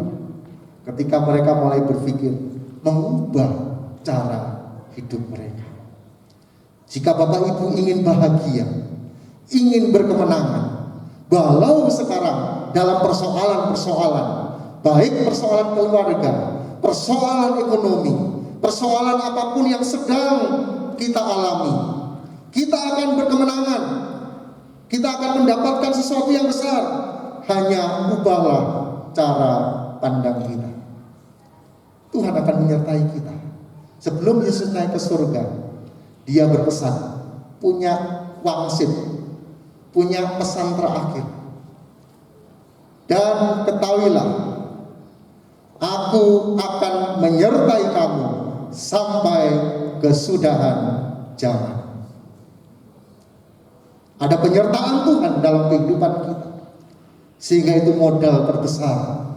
Speaker 2: ketika mereka mulai berpikir mengubah cara hidup mereka. Jika Bapak Ibu ingin bahagia, ingin berkemenangan, walau sekarang dalam persoalan-persoalan, baik persoalan keluarga, persoalan ekonomi, persoalan apapun yang sedang kita alami, kita akan berkemenangan, kita akan mendapatkan sesuatu yang besar. Hanya ubahlah cara pandang kita. Tuhan akan menyertai kita. Sebelum Yesus naik ke surga, dia berpesan, punya wangsit, punya pesan terakhir. Dan ketahuilah, aku akan menyertai kamu sampai kesudahan zaman. Ada penyertaan Tuhan dalam kehidupan kita, sehingga itu modal terbesar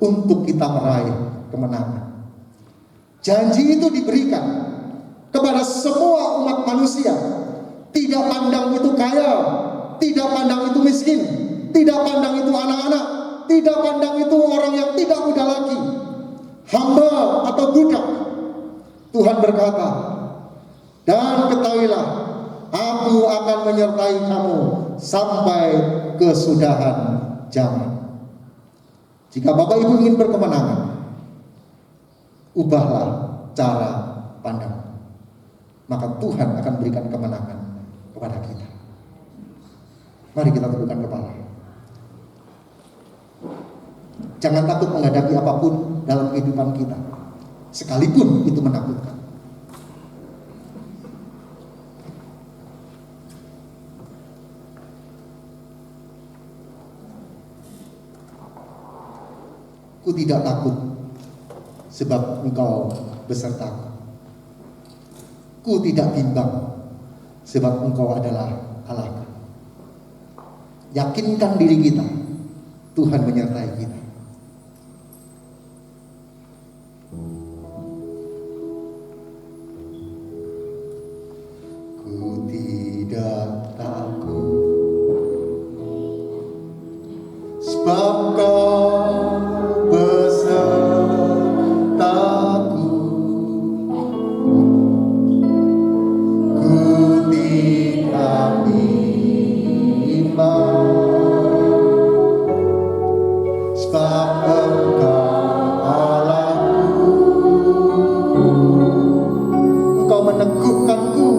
Speaker 2: untuk kita meraih kemenangan. Janji itu diberikan kepada semua umat manusia, tidak pandang itu kaya, tidak pandang itu miskin, tidak pandang itu anak-anak, tidak pandang itu orang yang tidak muda lagi, hamba atau budak. Tuhan berkata, dan ketahuilah, aku akan menyertai kamu sampai kesudahan zaman. Jika Bapak Ibu ingin berkemenangan, ubahlah cara pandang, maka Tuhan akan berikan kemenangan kepada kita. Mari kita tundukkan kepala. Jangan takut menghadapi apapun dalam kehidupan kita, sekalipun itu menakutkan. Ku tidak takut, sebab Engkau besertaku. Ku tidak bimbang, sebab Engkau adalah Allahku. Yakinkan diri kita, Tuhan menyertai kita. Ku tidak takut, sebab Kau besertaku. Ku tidak bimbang, sebab Engkau Allahku. Engkau meneguhkanku,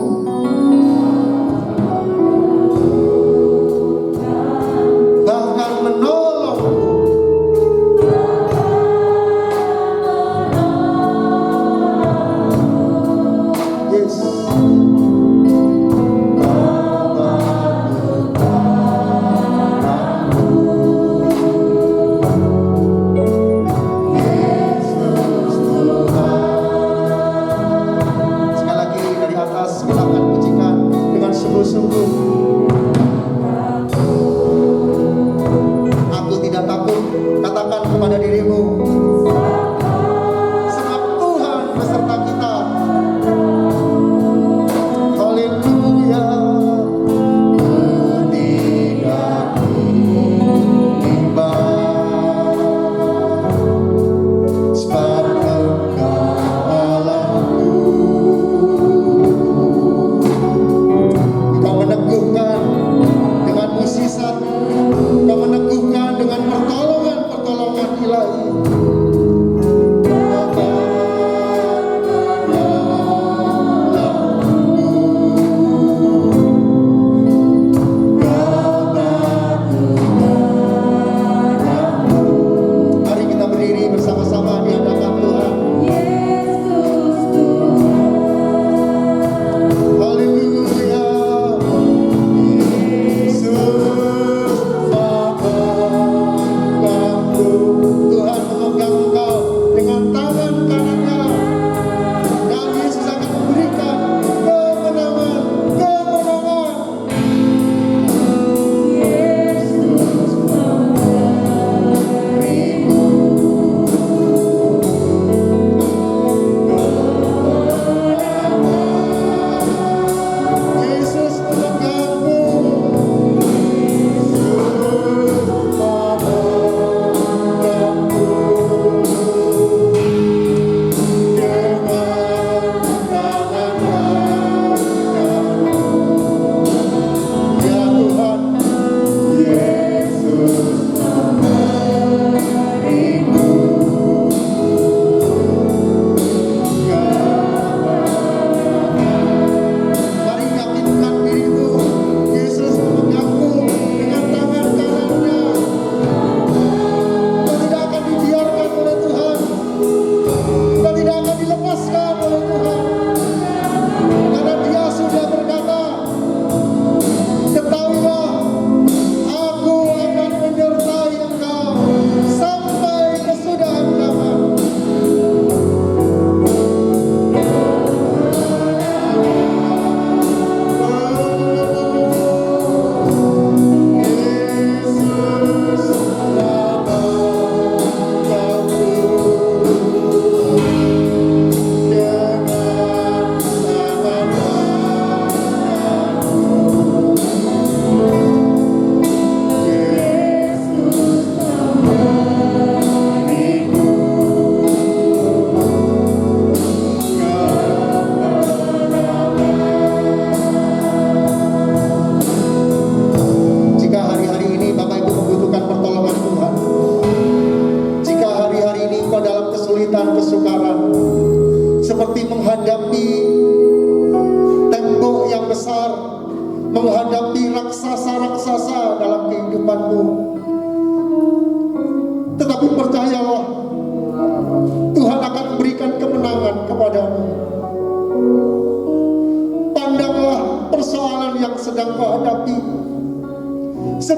Speaker 2: bahkan menolongku.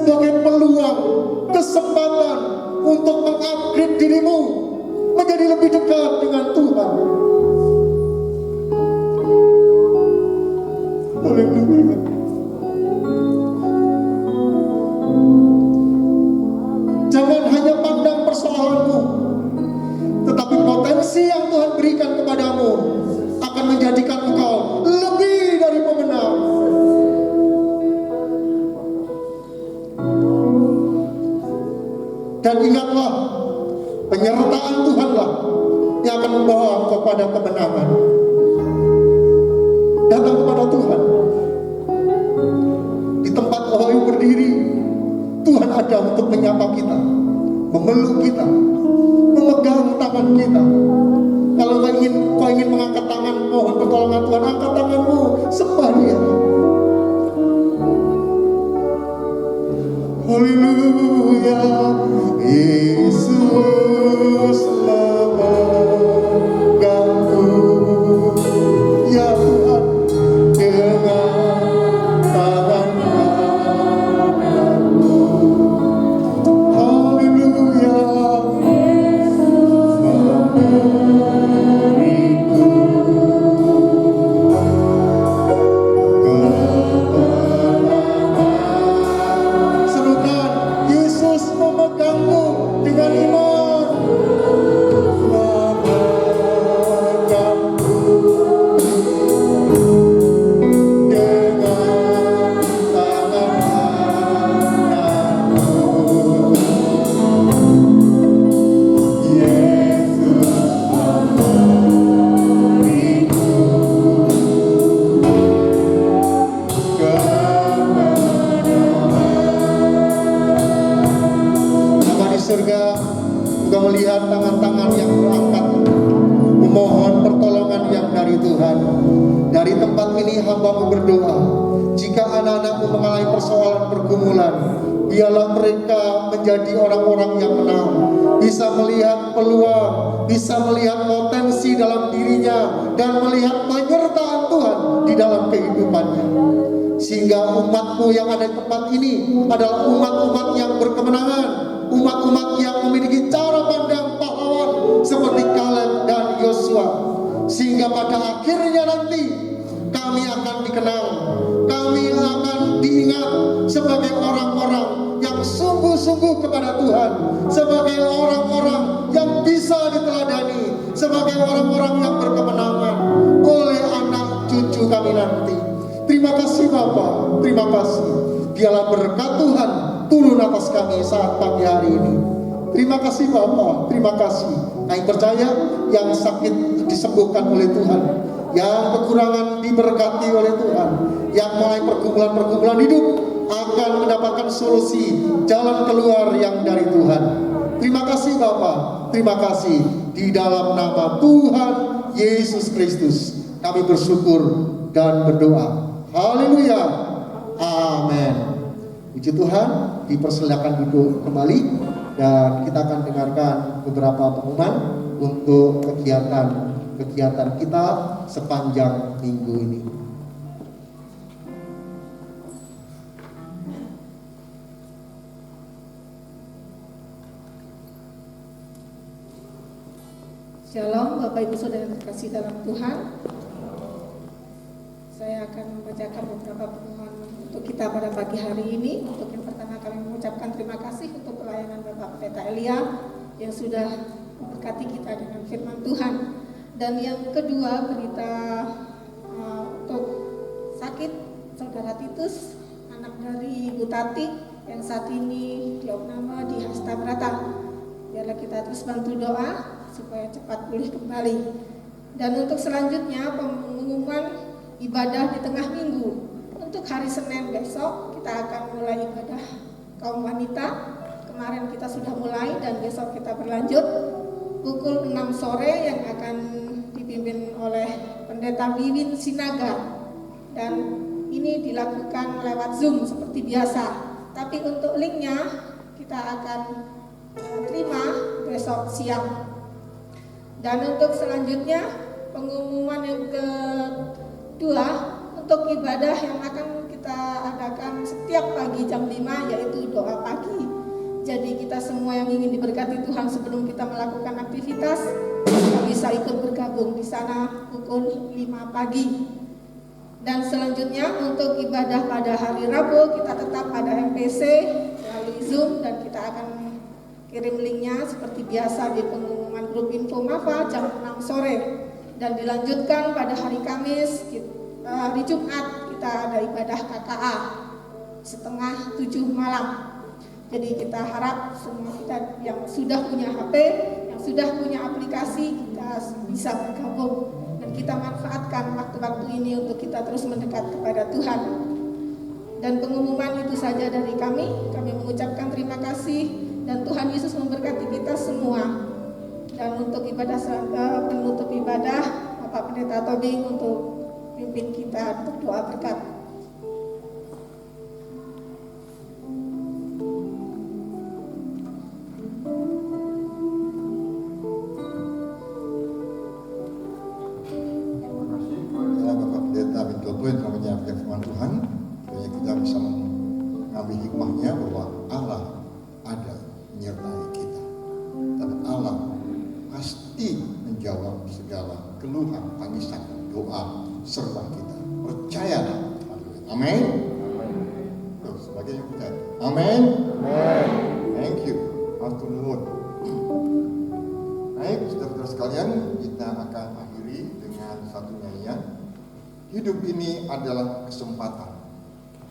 Speaker 2: sebagai peluang, kesempatan untuk mengupgrade dirimu menjadi lebih dekat dengan Tuhan. Haleluya. Jangan hanya pandang persoalanmu, tetapi potensi yang Tuhan berikan kepadamu akan menjadikan engkau lebih dari pemenang. Dan ingatlah, penyertaan Tuhanlah yang akan membawa kepada kemenangan. Datang kepada Tuhan. Di tempat kau berdiri, Tuhan ada untuk menyapa kita, memeluk kita, memegang tangan kita. Kalau kau ingin mengangkat tangan, mohon pertolongan Tuhan, angkat tanganmu, sembah Dia. Haleluya, Yesus memegangku, ya Tuhan, dengan tangan kananmu. Haleluya, Yesus memberiku kemenangan. Serukan, Yesus memegangmu dengan iman. Memegangku dengan tangan kananmu. Yesus memberiku kemenangan. Bapa di surga, Engkau melihat tangan-tangan yang berangkat memohon pertolongan yang dari Tuhan. Dari tempat ini hamba-Mu berdoa, jika anak-anak-Mu mengalami persoalan pergumulan, biarlah mereka menjadi orang-orang yang menang, bisa melihat peluang, bisa melihat potensi dalam dirinya, dan melihat penyertaan Tuhan di dalam kehidupannya. Sehingga umat-Mu yang ada di tempat ini adalah umat-umat yang berkemenangan, umat-umat yang memiliki cara pandang pahlawan seperti Kaleb dan Yosua. Sehingga pada akhirnya nanti kami akan dikenal, kami akan diingat sebagai orang-orang yang sungguh-sungguh kepada Tuhan, sebagai orang-orang yang bisa diteladani, sebagai orang-orang yang berkemenangan oleh anak cucu kami nanti. Terima kasih Bapa, terima kasih. Biarlah berkat Tuhan turun atas kami saat pagi hari ini. Terima kasih Bapa, terima kasih. Kami percaya yang sakit disembuhkan oleh Tuhan, yang kekurangan diberkati oleh Tuhan, yang mulai pergumulan-pergumulan hidup akan mendapatkan solusi, jalan keluar yang dari Tuhan. Terima kasih Bapa, terima kasih. Di dalam nama Tuhan Yesus Kristus kami bersyukur dan berdoa. Haleluya, amin. Puji Tuhan, dipersilakan duduk kembali dan kita akan dengarkan beberapa pengumuman untuk kegiatan kita sepanjang minggu ini.
Speaker 1: Shalom Bapak Ibu Saudara terkasih dalam Tuhan. Saya akan membacakan beberapa pengumuman untuk kita pada pagi hari ini. Untuk yang pertama, kami mengucapkan terima kasih untuk pelayanan Bapak Pendeta Elia yang sudah memberkati kita dengan firman Tuhan. Dan yang kedua, berita untuk sakit Saudara Titus, anak dari Ibu Tati yang saat ini diopname di Hasta Brata. Biarlah kita terus bantu doa supaya cepat pulih kembali. Dan untuk selanjutnya, pengumuman ibadah di tengah minggu. Untuk hari Senin besok kita akan mulai ibadah kaum wanita. Kemarin kita sudah mulai dan besok kita berlanjut pukul 6 sore yang akan dipimpin oleh Pendeta Wiwin Sinaga. Dan ini dilakukan lewat Zoom seperti biasa. Tapi untuk linknya kita akan terima besok siang. Dan untuk selanjutnya pengumuman yang kedua, untuk ibadah yang akan kita kita adakan setiap pagi jam 5, yaitu doa pagi. Jadi kita semua yang ingin diberkati Tuhan sebelum kita melakukan aktivitas, kita bisa ikut bergabung di sana pukul 5 pagi. Dan selanjutnya untuk ibadah pada hari Rabu kita tetap pada MPC melalui Zoom, dan kita akan kirim linknya seperti biasa di pengumuman grup info MAFA jam 6 sore. Dan dilanjutkan pada hari Kamis, hari Jumat kita ada ibadah KKA setengah 7 malam. Jadi kita harap semua kita yang sudah punya HP, yang sudah punya aplikasi, kita bisa bergabung dan kita manfaatkan waktu-waktu ini untuk kita terus mendekat kepada Tuhan. Dan pengumuman itu saja dari kami. Kami mengucapkan terima kasih dan Tuhan Yesus memberkati kita semua. Dan untuk ibadah penutup ibadah, Bapak Pendeta Tobing untuk pimpin kita untuk doa berkat.
Speaker 2: Yang telah menyampaikan firman Tuhan, supaya kita bisa mengambil hikmahnya bahwa Allah ada menyertai kita, dan Allah pasti menjawab segala keluhan, tangisan, doa serta kita. Percayalah. Amin. Sebagai yang percaya. Amin. Thank you. Matur nuwun. Baik, saudara-saudara sekalian, kita akan akhiri dengan satu nyanyian. Hidup ini adalah kesempatan.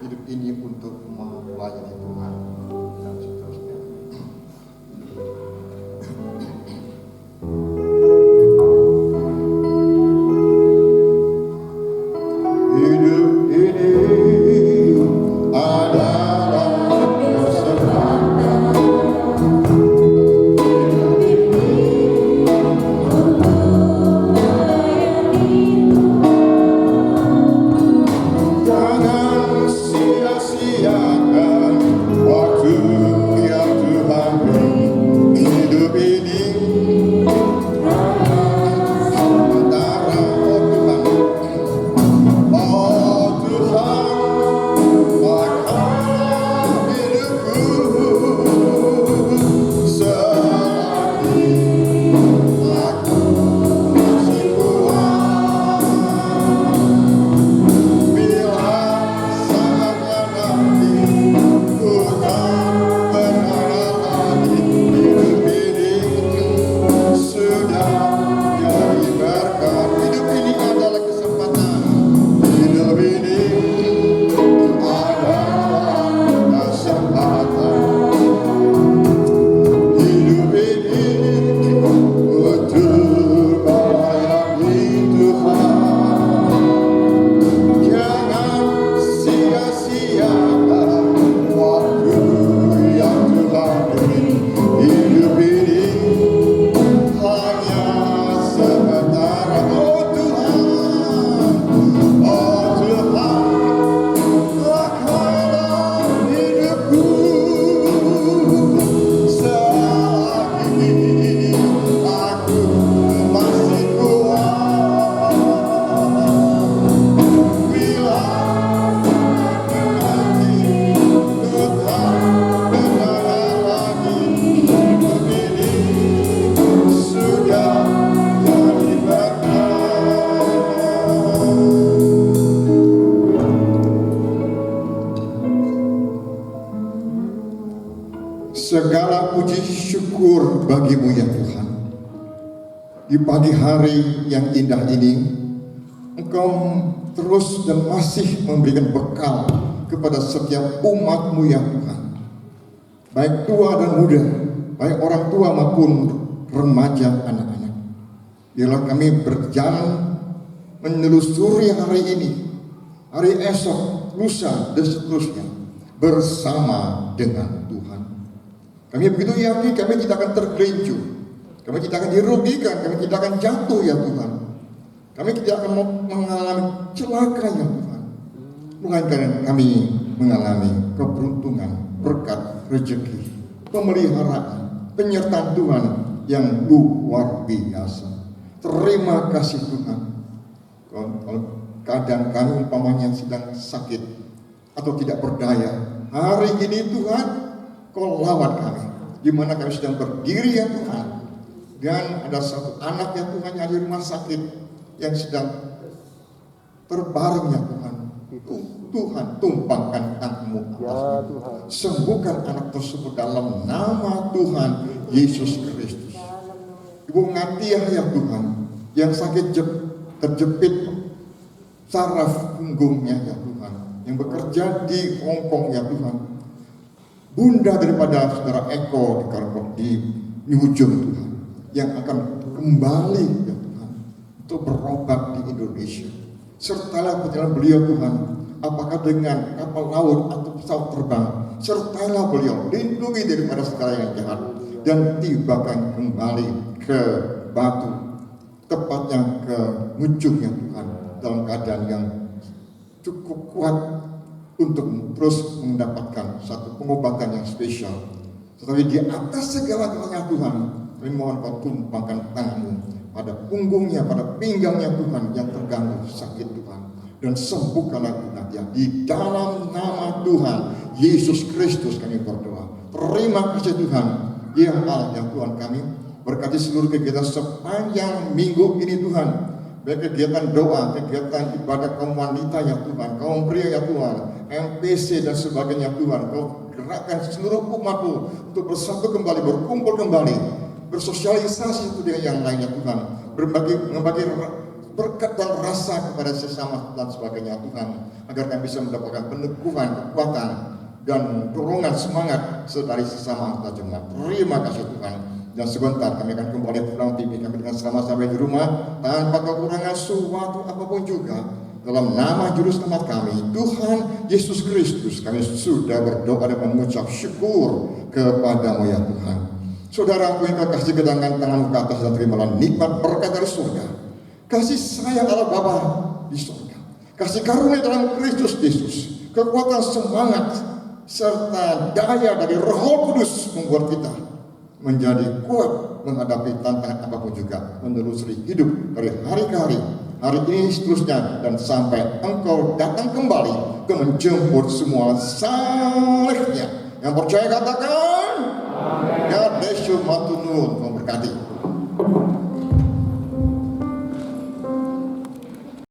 Speaker 2: Hidup ini untuk melayani Tuhan dan seterusnya. Hidup ini adalah kesempatan. Segala puji syukur bagimu ya Tuhan. Di pagi hari yang indah ini, Engkau terus dan masih memberikan bekal kepada setiap umat-Mu ya Tuhan. Baik tua dan muda, baik orang tua maupun remaja anak-anak. Biarlah kami berjalan menelusuri hari ini, hari esok, lusa dan seterusnya bersama dengan Tuhan. Kami begitu yakin kami tidak akan tergelincir, kami tidak akan dirugikan, kami tidak akan jatuh ya Tuhan. Kami tidak akan mengalami celaka ya Tuhan. Melainkan kami mengalami keberuntungan, berkat, rezeki, pemeliharaan, penyertaan Tuhan yang luar biasa. Terima kasih Tuhan. Kalau keadaan kami umpamanya sedang sakit,
Speaker 3: atau tidak berdaya. Hari ini Tuhan, Kau lawat kami, di mana kami sedang berdiri ya Tuhan. Dan ada satu anak ya Tuhan yang di rumah sakit yang sedang terbaring ya Tuhan. Tuhan, tumpangkan tangan-Mu atasnya. Sembuhkan anak tersebut dalam nama Tuhan Yesus Kristus. Ibu Ngatiah ya Tuhan, yang sakit terjepit saraf punggungnya ya Tuhan, yang bekerja di Hongkong ya Tuhan. Bunda daripada saudara Eko di ujung Tuhan, yang akan kembali ya Tuhan untuk berobat di Indonesia. Sertalah perjalanan beliau Tuhan, apakah dengan kapal laut atau pesawat terbang. Sertalah beliau, lindungi daripada segala yang jahat, dan tibakan kembali ke Batu, tepatnya ke ujungnya Tuhan, dalam keadaan yang cukup kuat untuk terus mendapatkan satu pengobatan yang spesial. Tetapi di atas segala-galanya Tuhan, kami mohon Kau tumpangkan tangan-Mu pada punggungnya, pada pinggangnya Tuhan yang terganggu sakit Tuhan, dan sembuhkanlah dia di dalam nama Tuhan Yesus Kristus. Kami berdoa. Terima kasih Tuhan, ya Allah yang Tuhan kami. Berkati seluruh kegiatan sepanjang minggu ini Tuhan, baik kegiatan doa, kegiatan ibadah kaum wanita ya Tuhan, kaum pria ya Tuhan, MPC dan sebagainya Tuhan. Kau gerakkan seluruh umat-Mu untuk bersatu kembali, berkumpul kembali, bersosialisasi itu dengan yang lainnya Tuhan, membagi berkat dan rasa kepada sesama dan sebagainya Tuhan, agar kami bisa mendapatkan peneguhan, kekuatan dan dorongan semangat dari sesama anggota jemaat. Terima kasih Tuhan. Dan sebentar kami akan kembali pulang TV kami dengan selamat sampai di rumah tanpa kekurangan suatu apapun juga. Dalam nama Juru Selamat kami, Tuhan Yesus Kristus, kami sudah berdoa dan mengucap syukur kepada-Mu ya Tuhan. Saudaraku yang kekasih, kedangkan tangan-Mu ke atas dan terimalah nikmat berkat dari surga. Kasih sayang Allah Bapa di surga, kasih karunia dalam Kristus Yesus, kekuatan semangat serta daya dari Roh Kudus membuat kita menjadi kuat menghadapi tantangan apapun juga, menelusuri hidup dari hari ke hari, hari ini seterusnya, dan sampai Engkau datang kembali ke menjemput semua salehnya. Yang percaya katakan, ya Yesus matur nuwun, memberkati.